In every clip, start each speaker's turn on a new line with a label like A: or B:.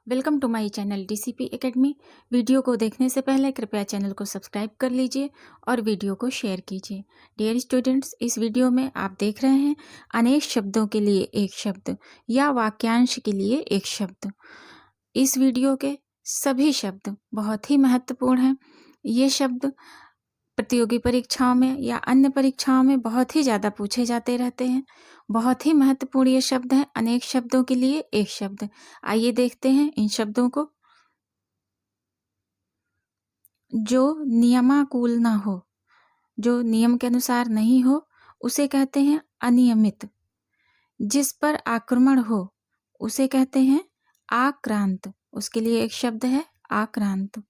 A: Welcome to my channel DCP academy. Video को देखने से पहले कृपया चैनल को सब्सक्राइब कर लीजिए और वीडियो को शेयर कीजिए। डियर स्टूडेंट्स, इस वीडियो में आप देख रहे हैं अनेक शब्दों के लिए एक शब्द या वाक्यांश के लिए एक शब्द। इस वीडियो के सभी शब्द बहुत ही महत्वपूर्ण हैं। ये शब्द प्रतियोगी परीक्षाओं में या अन्य परीक्षाओं में बहुत ही ज़्यादा पूछे जाते रहते हैं। बहुत ही महत्वपूर्ण ये शब्द हैं। अनेक शब्दों के लिए एक शब्द। आइए देखते हैं इन शब्दों को। जो नियमानुकूल ना हो, जो नियम के अनुसार नहीं हो, उसे कहते हैं अनियमित। जिस पर आक्रमण हो उसे कहते हैं आक्रांत। उसके लिए एक शब्द है आक्रांत।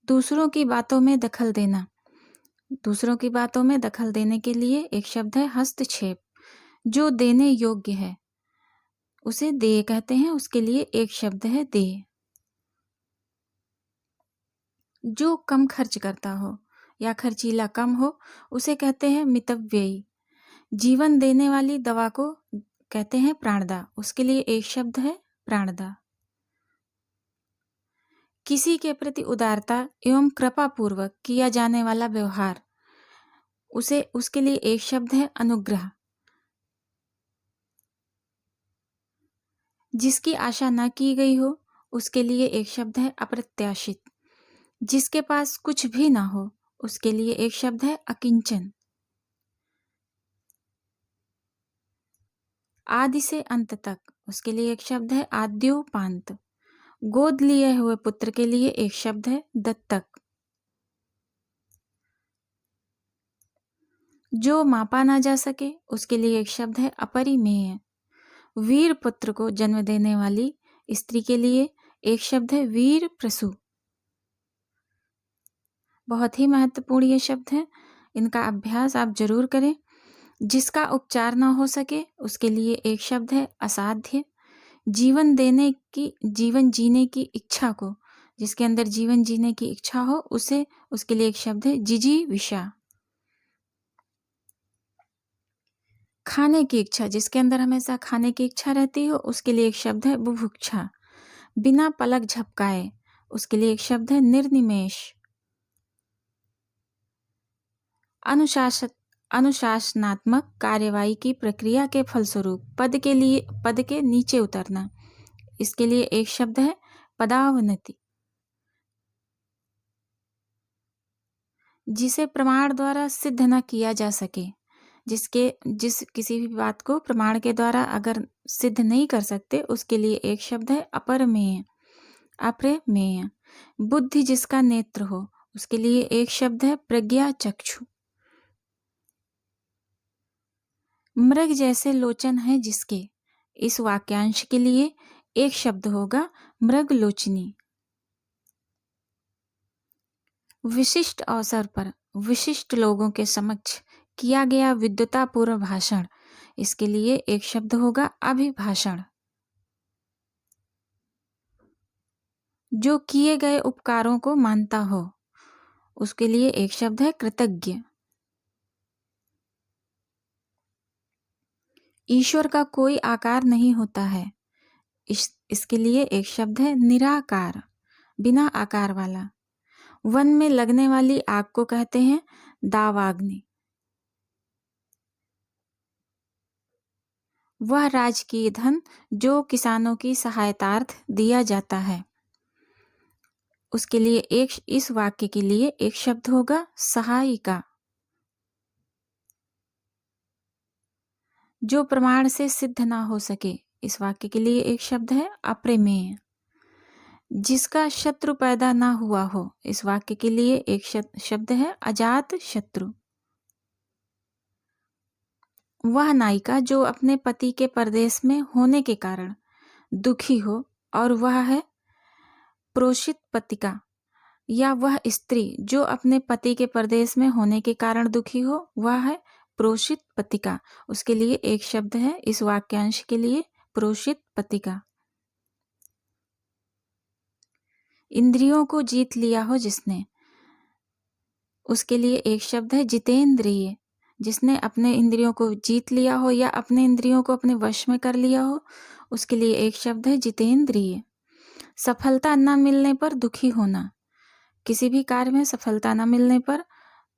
A: दूसरों की बातों में दखल देना। दूसरों की बातों में दखल देने के लिए एक शब्द है हस्तक्षेप। जो देने योग्य है उसे देय कहते हैं। उसके लिए एक शब्द है देय। जो कम खर्च करता हो या खर्चीला कम हो उसे कहते हैं मितव्ययी। जीवन देने वाली दवा को कहते हैं प्राणदा। उसके लिए एक शब्द है प्राणदा। किसी के प्रति उदारता एवं कृपा पूर्वक किया जाने वाला व्यवहार, उसके लिए एक शब्द है अनुग्रह। जिसकी आशा न की गई हो उसके लिए एक शब्द है अप्रत्याशित। जिसके पास कुछ भी ना हो उसके लिए एक शब्द है अकिंचन। आदि से अंत तक उसके लिए एक शब्द है आद्योपांत। गोद लिए हुए पुत्र के लिए एक शब्द है दत्तक। जो मापा ना जा सके उसके लिए एक शब्द है अपरिमेय। वीर पुत्र को जन्म देने वाली स्त्री के लिए एक शब्द है वीर प्रसू। बहुत ही महत्वपूर्ण ये शब्द है। इनका अभ्यास आप जरूर करें। जिसका उपचार ना हो सके उसके लिए एक शब्द है असाध्य। जीवन जीने की इच्छा को, जिसके अंदर जीवन जीने की इच्छा हो उसके लिए एक शब्द है जिजीविषा। खाने की इच्छा, जिसके अंदर हमेशा खाने की इच्छा रहती हो उसके लिए एक शब्द है बुभुक्षा। बिना पलक झपकाए उसके लिए एक शब्द है निर्निमेष। अनुशासनात्मक कार्यवाही की प्रक्रिया के फलस्वरूप पद के नीचे उतरना, इसके लिए एक शब्द है पदावनति। जिसे प्रमाण द्वारा सिद्ध न किया जा सके, किसी भी बात को प्रमाण के द्वारा अगर सिद्ध नहीं कर सकते उसके लिए एक शब्द है अपरमेय। अप्रमेय। बुद्धि जिसका नेत्र हो उसके लिए एक शब्द है प्रज्ञा चक्षु। मृग जैसे लोचन है जिसके, इस वाक्यांश के लिए एक शब्द होगा मृगलोचनी। विशिष्ट अवसर पर विशिष्ट लोगों के समक्ष किया गया विद्वतापूर्ण भाषण, इसके लिए एक शब्द होगा अभिभाषण। जो किए गए उपकारों को मानता हो उसके लिए एक शब्द है कृतज्ञ। ईश्वर का कोई आकार नहीं होता है, इसके लिए एक शब्द है निराकार, बिना आकार वाला। वन में लगने वाली आग को कहते हैं दावाग्नि। वह राजकीय धन जो किसानों की सहायतार्थ दिया जाता है, उसके लिए इस वाक्य के लिए एक शब्द होगा सहायिका। जो प्रमाण से सिद्ध ना हो सके, इस वाक्य के लिए एक शब्द है अप्रमेय। जिसका शत्रु पैदा ना हुआ हो, इस वाक्य के लिए एक शब्द है अजात शत्रु। वह नायिका जो अपने पति के परदेश में होने के कारण दुखी हो और वह है प्रोषित पतिका, या वह स्त्री जो अपने पति के परदेश में होने के कारण दुखी हो वह है प्रोषित पतिका, उसके लिए एक शब्द है इस वाक्यांश के लिए प्रोषित पतिका। इंद्रियों को जीत लिया हो जिसने, उसके लिए एक शब्द है जितेंद्रिय। जिसने अपने इंद्रियों को जीत लिया हो या अपने इंद्रियों को अपने वश में कर लिया हो उसके लिए एक शब्द है जितेंद्रिय। सफलता न मिलने पर दुखी होना, किसी भी कार्य में सफलता न मिलने पर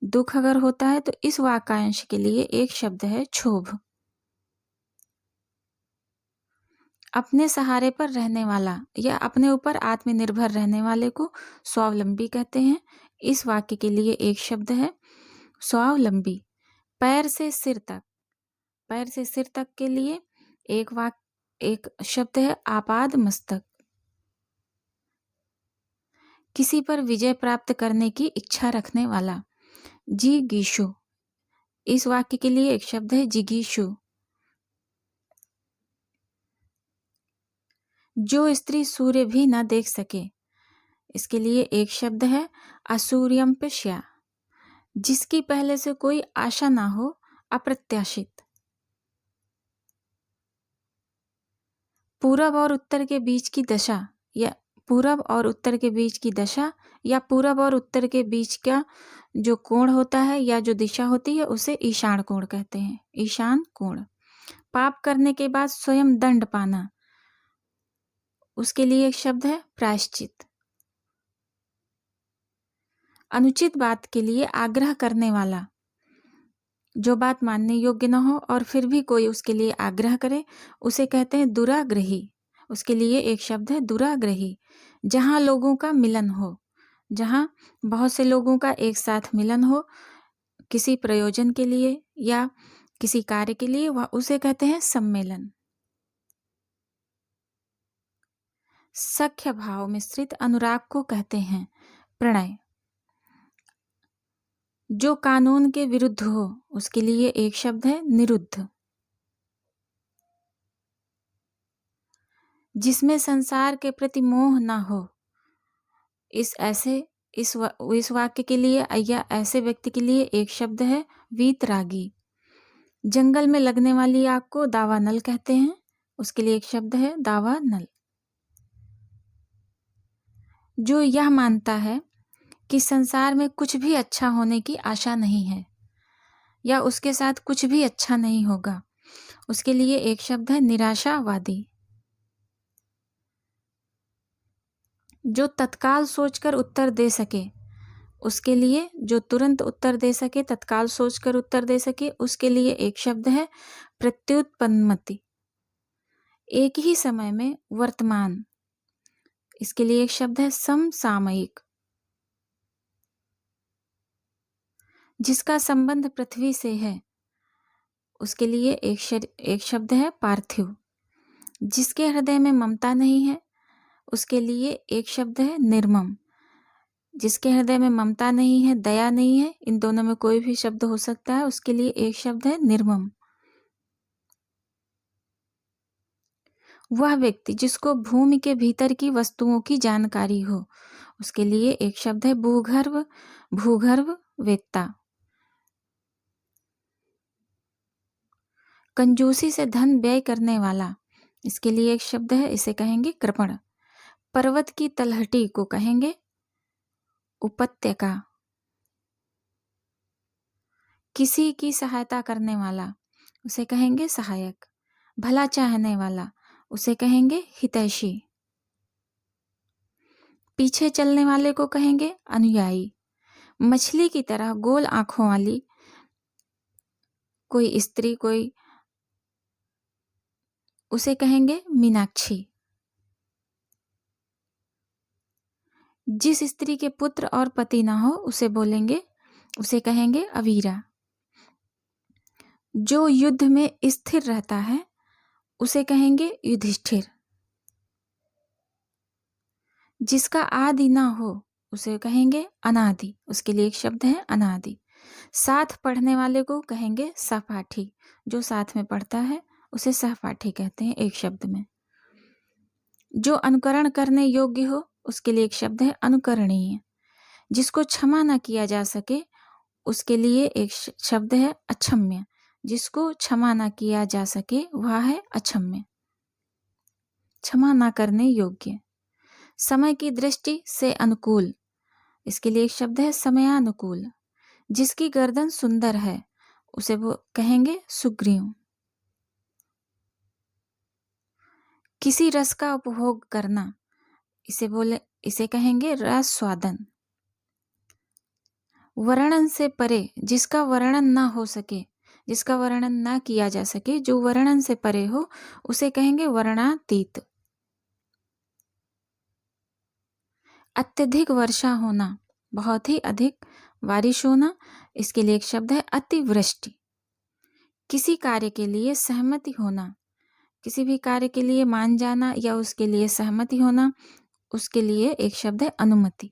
A: दुख अगर होता है तो इस वाक्यांश के लिए एक शब्द है क्षोभ। अपने सहारे पर रहने वाला या अपने ऊपर आत्मनिर्भर रहने वाले को स्वावलंबी कहते हैं। इस वाक्य के लिए एक शब्द है स्वावलंबी। पैर से सिर तक, पैर से सिर तक के लिए एक शब्द है आपाद मस्तक। किसी पर विजय प्राप्त करने की इच्छा रखने वाला, जिगीषु। इस वाक्य के लिए एक शब्द है जिगीषु। जो स्त्री सूर्य भी न देख सके, इसके लिए एक शब्द है असूर्यम्पश्या। जिसकी पहले से कोई आशा ना हो, अप्रत्याशित। पूरब और उत्तर के बीच की दशा या पूरब और उत्तर के बीच की दशा या पूरब और उत्तर के बीच का जो कोण होता है या जो दिशा होती है उसे ईशान कोण कहते हैं, ईशान कोण। पाप करने के बाद स्वयं दंड पाना, उसके लिए एक शब्द है प्रायश्चित। अनुचित बात के लिए आग्रह करने वाला, जो बात मानने योग्य न हो और फिर भी कोई उसके लिए आग्रह करे उसे कहते हैं दुराग्रही। उसके लिए एक शब्द है दुराग्रही। जहाँ लोगों का मिलन हो, जहाँ बहुत से लोगों का एक साथ मिलन हो किसी प्रयोजन के लिए या किसी कार्य के लिए, वह उसे कहते हैं सम्मेलन। सख्य भाव मिश्रित अनुराग को कहते हैं प्रणय। जो कानून के विरुद्ध हो उसके लिए एक शब्द है निरुद्ध। जिसमें संसार के प्रति मोह ना हो, इस वाक्य के लिए या ऐसे व्यक्ति के लिए एक शब्द है वीतरागी। जंगल में लगने वाली आग को दावानल कहते हैं, उसके लिए एक शब्द है दावानल। जो यह मानता है कि संसार में कुछ भी अच्छा होने की आशा नहीं है या उसके साथ कुछ भी अच्छा नहीं होगा, उसके लिए एक शब्द है निराशावादी। जो तत्काल सोचकर उत्तर दे सके, उसके लिए जो तुरंत उत्तर दे सके, तत्काल सोचकर उत्तर दे सके, उसके लिए एक शब्द है प्रत्युत्पन्नमति। एक ही समय में वर्तमान, इसके लिए एक शब्द है समसामयिक। जिसका संबंध पृथ्वी से है, उसके लिए एक शब्द है पार्थिव। जिसके हृदय में ममता नहीं है, उसके लिए एक शब्द है निर्मम। जिसके हृदय में ममता नहीं है, दया नहीं है, इन दोनों में कोई भी शब्द हो सकता है, उसके लिए एक शब्द है निर्मम। वह व्यक्ति जिसको भूमि के भीतर की वस्तुओं की जानकारी हो, उसके लिए एक शब्द है भूगर्भ, भूगर्भ वेत्ता। कंजूसी से धन व्यय करने वाला, इसके लिए एक शब्द है, इसे कहेंगे कृपण। पर्वत की तलहटी को कहेंगे उपत्यका। किसी की सहायता करने वाला, उसे कहेंगे सहायक। भला चाहने वाला, उसे कहेंगे हितैषी। पीछे चलने वाले को कहेंगे अनुयायी। मछली की तरह गोल आंखों वाली कोई स्त्री, कोई, उसे कहेंगे मीनाक्षी। जिस स्त्री के पुत्र और पति ना हो उसे कहेंगे अवीरा। जो युद्ध में स्थिर रहता है उसे कहेंगे युधिष्ठिर। जिसका आदि ना हो उसे कहेंगे अनादि, उसके लिए एक शब्द है अनादि। साथ पढ़ने वाले को कहेंगे सहपाठी। जो साथ में पढ़ता है उसे सहपाठी कहते हैं एक शब्द में। जो अनुकरण करने योग्य हो उसके लिए एक शब्द है अनुकरणीय। जिसको क्षमा ना किया जा सके उसके लिए एक शब्द है अक्षम्य। जिसको क्षमा ना किया जा सके वह है अक्षम्य, क्षमा ना करने योग्य। समय की दृष्टि से अनुकूल, इसके लिए एक शब्द है समयानुकूल। जिसकी गर्दन सुंदर है उसे वो कहेंगे सुग्रीव। किसी रस का उपभोग करना, इसे कहेंगे रसास्वादन। वर्णन से परे, जिसका वर्णन ना हो सके, जिसका वर्णन ना किया जा सके, जो वर्णन से परे हो, उसे कहेंगे वर्णातीत। अत्यधिक वर्षा होना, बहुत ही अधिक बारिश होना, इसके लिए एक शब्द है अतिवृष्टि। किसी कार्य के लिए सहमति होना, किसी भी कार्य के लिए मान जाना या उसके लिए सहमति होना, उसके लिए एक शब्द है अनुमति।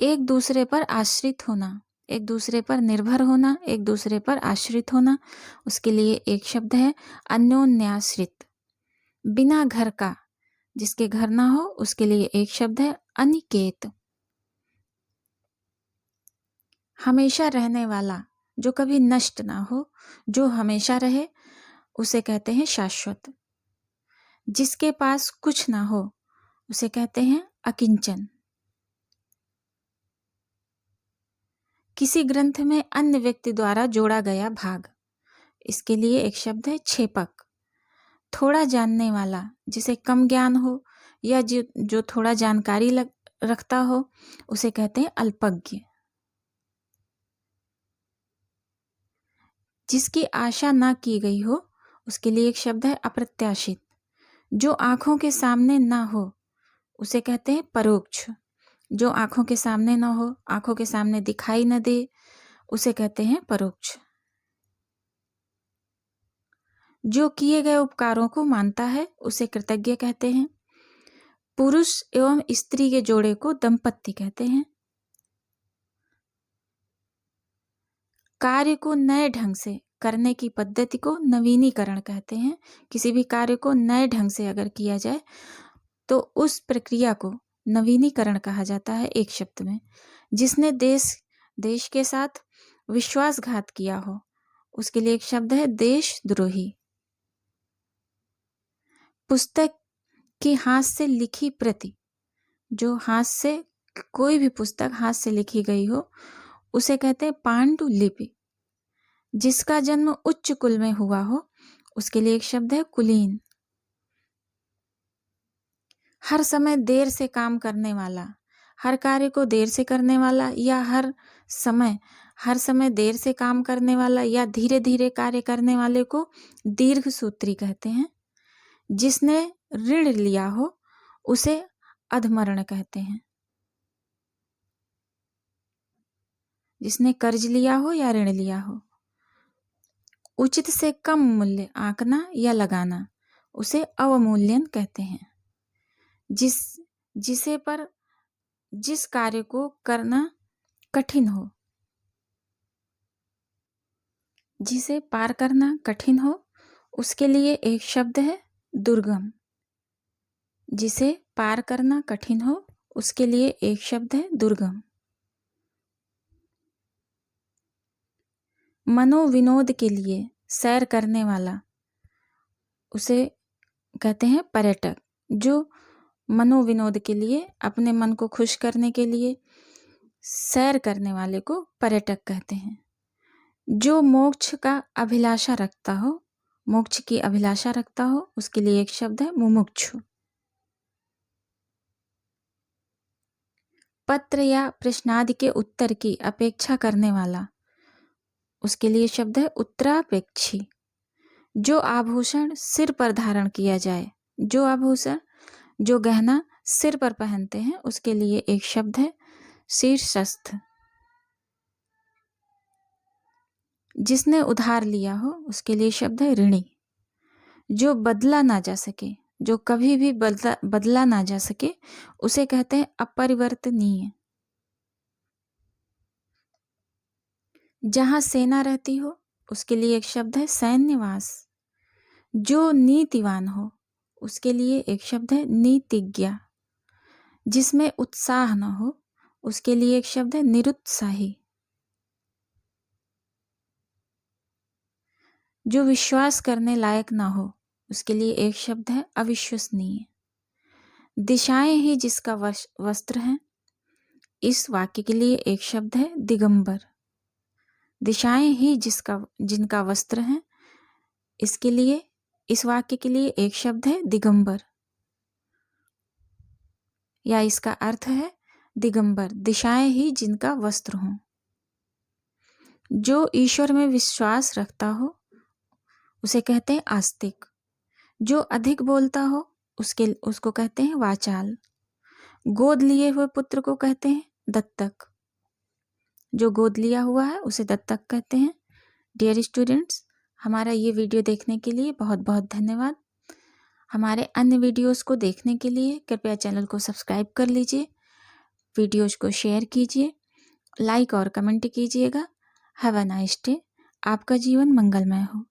A: एक दूसरे पर आश्रित होना, एक दूसरे पर निर्भर होना, एक दूसरे पर आश्रित होना, उसके लिए एक शब्द है अन्योन्याश्रित। बिना घर का, जिसके घर ना हो, उसके लिए एक शब्द है अनिकेत। हमेशा रहने वाला, जो कभी नष्ट ना हो, जो हमेशा रहे, उसे कहते हैं शाश्वत। जिसके पास कुछ ना हो, उसे कहते हैं अकिंचन। किसी ग्रंथ में अन्य व्यक्ति द्वारा जोड़ा गया भाग, इसके लिए एक शब्द है छेपक। थोड़ा जानने वाला, जिसे कम ज्ञान हो या जो थोड़ा जानकारी रखता हो, उसे कहते हैं अल्पज्ञ। जिसकी आशा ना की गई हो, उसके लिए एक शब्द है अप्रत्याशित। जो आंखों के सामने ना हो, उसे कहते हैं परोक्ष। जो आंखों के सामने ना हो, आंखों के सामने दिखाई न दे, उसे कहते हैं परोक्ष। जो किए गए उपकारों को मानता है, उसे कृतज्ञ कहते हैं। पुरुष एवं स्त्री के जोड़े को दंपत्ति कहते हैं। कार्य को नए ढंग से करने की पद्धति को नवीनीकरण कहते हैं। किसी भी कार्य को नए ढंग से अगर किया जाए तो उस प्रक्रिया को नवीनीकरण कहा जाता है एक शब्द में। जिसने देश के साथ विश्वासघात किया हो, उसके लिए एक शब्द है देशद्रोही। पुस्तक की हाथ से लिखी प्रति, जो हाथ से कोई भी पुस्तक हाथ से लिखी गई हो, उसे कहते हैं पांडुलिपि। जिसका जन्म उच्च कुल में हुआ हो, उसके लिए एक शब्द है कुलीन। हर समय देर से काम करने वाला, हर कार्य को देर से करने वाला या हर समय देर से काम करने वाला या धीरे धीरे कार्य करने वाले को दीर्घ सूत्री कहते हैं। जिसने ऋण लिया हो, उसे अधमरण कहते हैं। जिसने कर्ज लिया हो या ऋण लिया हो। उचित से कम मूल्य आंकना या लगाना, उसे अवमूल्यन कहते हैं। जिस कार्य को करना कठिन हो, जिसे पार करना कठिन हो, उसके लिए एक शब्द है दुर्गम। जिसे पार करना कठिन हो, उसके लिए एक शब्द है दुर्गम। मनोविनोद के लिए सैर करने वाला, उसे कहते हैं पर्यटक। जो मनोविनोद के लिए, अपने मन को खुश करने के लिए सैर करने वाले को पर्यटक कहते हैं। जो मोक्ष का अभिलाषा रखता हो, मोक्ष की अभिलाषा रखता हो, उसके लिए एक शब्द है मुमुक्षु। पत्र या प्रश्नादि के उत्तर की अपेक्षा करने वाला, उसके लिए शब्द है उत्तरापेक्षी। जो आभूषण सिर पर धारण किया जाए, जो आभूषण, जो गहना सिर पर पहनते हैं, उसके लिए एक शब्द है शीर्षस्थ। जिसने उधार लिया हो, उसके लिए शब्द है ऋणी। जो बदला ना जा सके, जो कभी भी बदला ना जा सके, उसे कहते हैं अपरिवर्तनीय। जहां सेना रहती हो, उसके लिए एक शब्द है सैन्यवास। जो नीतिवान हो, उसके लिए एक शब्द है नीतिज्ञ। जिसमें उत्साह न हो, उसके लिए एक शब्द है निरुत्साही। जो विश्वास करने लायक ना हो, उसके लिए एक शब्द है अविश्वसनीय। दिशाएं ही जिसका वस्त्र है, इस वाक्य के लिए एक शब्द है दिगंबर। दिशाएं ही जिनका वस्त्र है, इसके लिए, इस वाक्य के लिए एक शब्द है दिगंबर, या इसका अर्थ है दिगंबर, दिशाएं ही जिनका वस्त्र हो। जो ईश्वर में विश्वास रखता हो उसे कहते हैं आस्तिक। जो अधिक बोलता हो उसको कहते हैं वाचाल। गोद लिए हुए पुत्र को कहते हैं दत्तक। जो गोद लिया हुआ है उसे दत्तक कहते हैं। डियर स्टूडेंट्स, हमारा ये वीडियो देखने के लिए बहुत बहुत धन्यवाद। हमारे अन्य वीडियोस को देखने के लिए कृपया चैनल को सब्सक्राइब कर लीजिए, वीडियोस को शेयर कीजिए, लाइक और कमेंट कीजिएगा। Have a nice day. आपका जीवन मंगलमय हो।